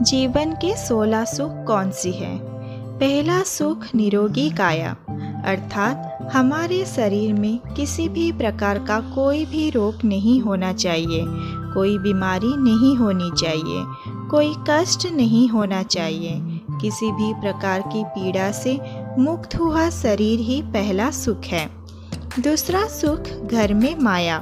जीवन के 16 सुख कौन सी है? पहला सुख निरोगी काया, अर्थात हमारे शरीर में किसी भी प्रकार का कोई भी रोग नहीं होना चाहिए, कोई बीमारी नहीं होनी चाहिए, कोई कष्ट नहीं होना चाहिए। किसी भी प्रकार की पीड़ा से मुक्त हुआ शरीर ही पहला सुख है। दूसरा सुख घर में माया,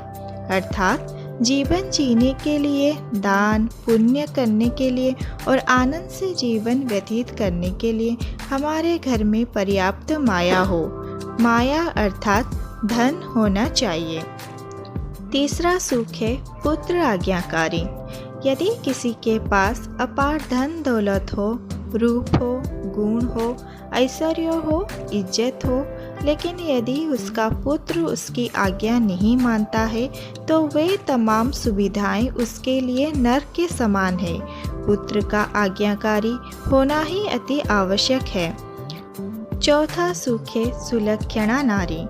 अर्थात जीवन जीने के लिए, दान पुण्य करने के लिए और आनंद से जीवन व्यतीत करने के लिए हमारे घर में पर्याप्त माया हो। माया अर्थात धन होना चाहिए। तीसरा सुख है पुत्र आज्ञाकारी। यदि किसी के पास अपार धन दौलत हो, रूप हो, गुण हो, ऐश्वर्य हो, इज्जत हो, लेकिन यदि उसका पुत्र उसकी आज्ञा नहीं मानता है तो वे तमाम सुविधाएं उसके लिए नरक के समान है। पुत्र का आज्ञाकारी होना ही अति आवश्यक है। चौथा सुख है सुलक्षणा नारी।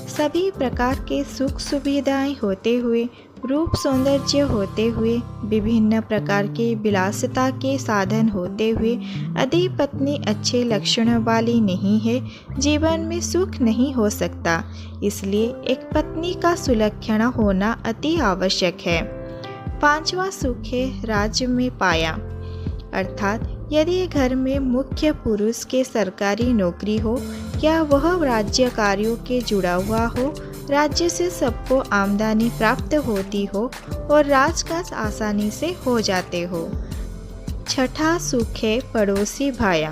सभी प्रकार के सुख सुविधाएं होते हुए, रूप सौंदर्य होते हुए, विभिन्न प्रकार के विलासिता के साधन होते हुए यदि पत्नी अच्छे लक्षणों वाली नहीं है, जीवन में सुख नहीं हो सकता। इसलिए एक पत्नी का सुलक्षण होना अति आवश्यक है। पांचवा सुख है राज्य में पाया, अर्थात यदि घर में मुख्य पुरुष के सरकारी नौकरी हो या वह राज्य कार्यों के जुड़ा हुआ हो, राज्य से सबको आमदनी प्राप्त होती हो और राजकाज आसानी से हो जाते हो। छठा सुख है पड़ोसी भाया,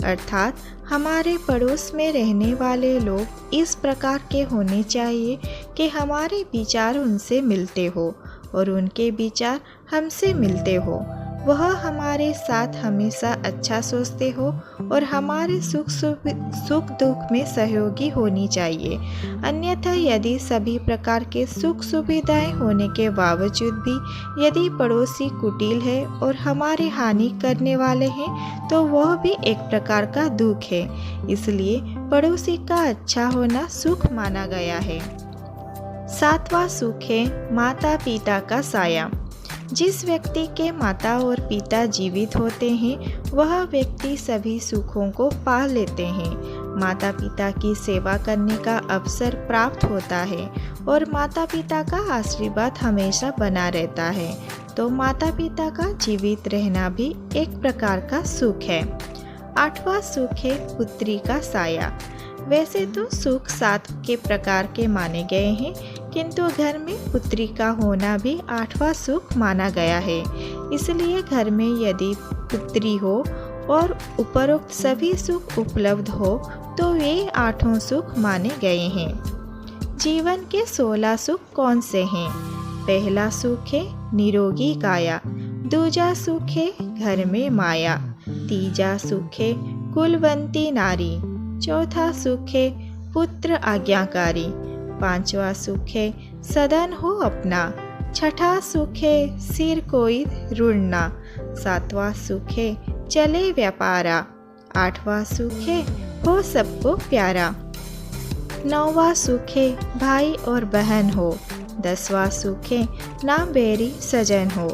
अर्थात हमारे पड़ोस में रहने वाले लोग इस प्रकार के होने चाहिए कि हमारे विचार उनसे मिलते हो और उनके विचार हमसे मिलते हो। वह हमारे साथ हमेशा अच्छा सोचते हो और हमारे सुख दुख में सहयोगी होनी चाहिए। अन्यथा यदि सभी प्रकार के सुख सुविधाएं होने के बावजूद भी यदि पड़ोसी कुटिल है और हमारे हानि करने वाले हैं तो वह भी एक प्रकार का दुख है। इसलिए पड़ोसी का अच्छा होना सुख माना गया है। सातवां सुख है माता पिता का साया। जिस व्यक्ति के माता और पिता जीवित होते हैं वह व्यक्ति सभी सुखों को पा लेते हैं। माता पिता की सेवा करने का अवसर प्राप्त होता है और माता पिता का आशीर्वाद हमेशा बना रहता है। तो माता पिता का जीवित रहना भी एक प्रकार का सुख है। आठवां सुख है पुत्री का साया। वैसे तो सुख 7 के प्रकार के माने गए हैं, किंतु घर में पुत्री का होना भी 8वां सुख माना गया है। इसलिए घर में यदि पुत्री हो और उपरोक्त सभी सुख उपलब्ध हो तो वे 8 सुख माने गए हैं। जीवन के 16 सुख कौन से हैं? पहला सुख है निरोगी काया, दूजा सुख है घर में माया, तीजा सुख है कुलवंती नारी, चौथा सुख है पुत्र आज्ञाकारी, पांचवा सुख है सदन हो अपना, छठा सुख है सिर कोई रुड़ना, सातवां सुख है चले व्यापारा, आठवां सुख है हो सबको प्यारा, नौवां सुख है भाई और बहन हो, 10वां सुख है ना बैरी सजन हो,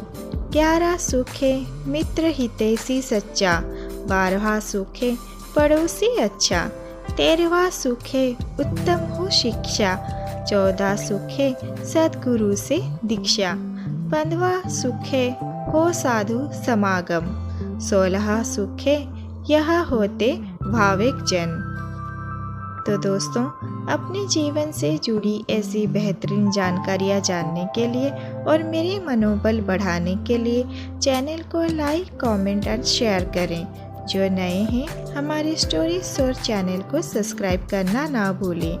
11वां सुख है मित्र हितैषी सच्चा, 12वां सुख है पड़ोसी अच्छा, 13वां सुख है उत्तम हो शिक्षा, 14वां सुख है सद्गुरु से दीक्षा, 15वां सुख है हो साधु समागम, 16वां सुख है यह होते भाविक जन। तो दोस्तों, अपने जीवन से जुड़ी ऐसी बेहतरीन जानकारियाँ जानने के लिए और मेरे मनोबल बढ़ाने के लिए चैनल को लाइक, कमेंट और शेयर करें। जो नए हैं हमारे स्टोरी सोर्स चैनल को सब्सक्राइब करना ना भूलें।